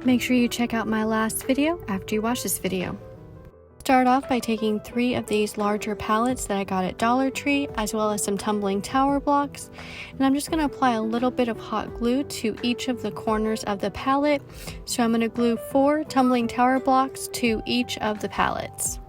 Make sure you check out my last video after you watch this video. Start off by taking 3 of these larger pallets that I got at Dollar Tree, as well as some tumbling tower blocks, and I'm just going to apply a little bit of hot glue to each of the corners of the pallet. So I'm going to glue 4 tumbling tower blocks to each of the pallets.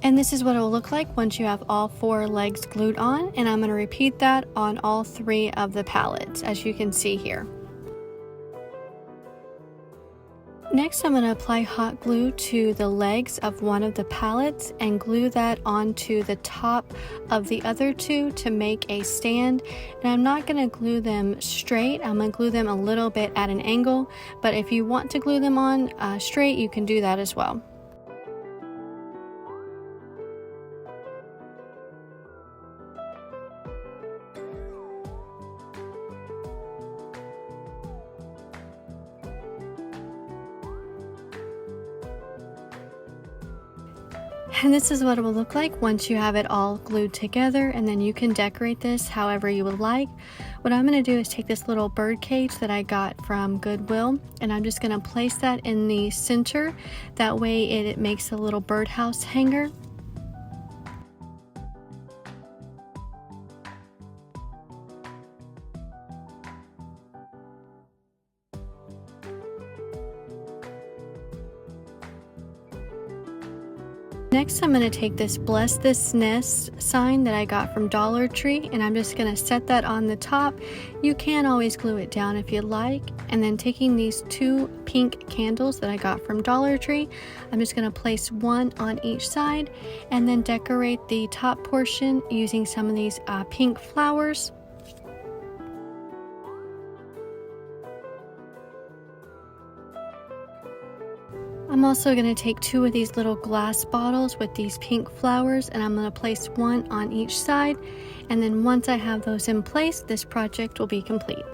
And this is what it will look like once you have all 4 legs glued on, and I'm going to repeat that on all 3 of the pallets, as you can see here. Next, I'm going to apply hot glue to the legs of one of the pallets and glue that onto the top of the other 2 to make a stand. And I'm not going to glue them straight, I'm going to glue them a little bit at an angle, but if you want to glue them on straight, you can do that as well. And this is what it will look like once you have it all glued together, and then you can decorate this however you would like. What I'm going to do is take this little bird cage that I got from Goodwill, and I'm just going to place that in the center. That way it makes a little birdhouse hanger. Next, I'm going to take this Bless This Nest sign that I got from Dollar Tree, and I'm just going to set that on the top. You can always glue it down if you'd like. And then taking these 2 pink candles that I got from Dollar Tree, I'm just going to place 1 on each side and then decorate the top portion using some of these pink flowers. I'm also going to take 2 of these little glass bottles with these pink flowers, and I'm going to place 1 on each side, and then once I have those in place, this project will be complete.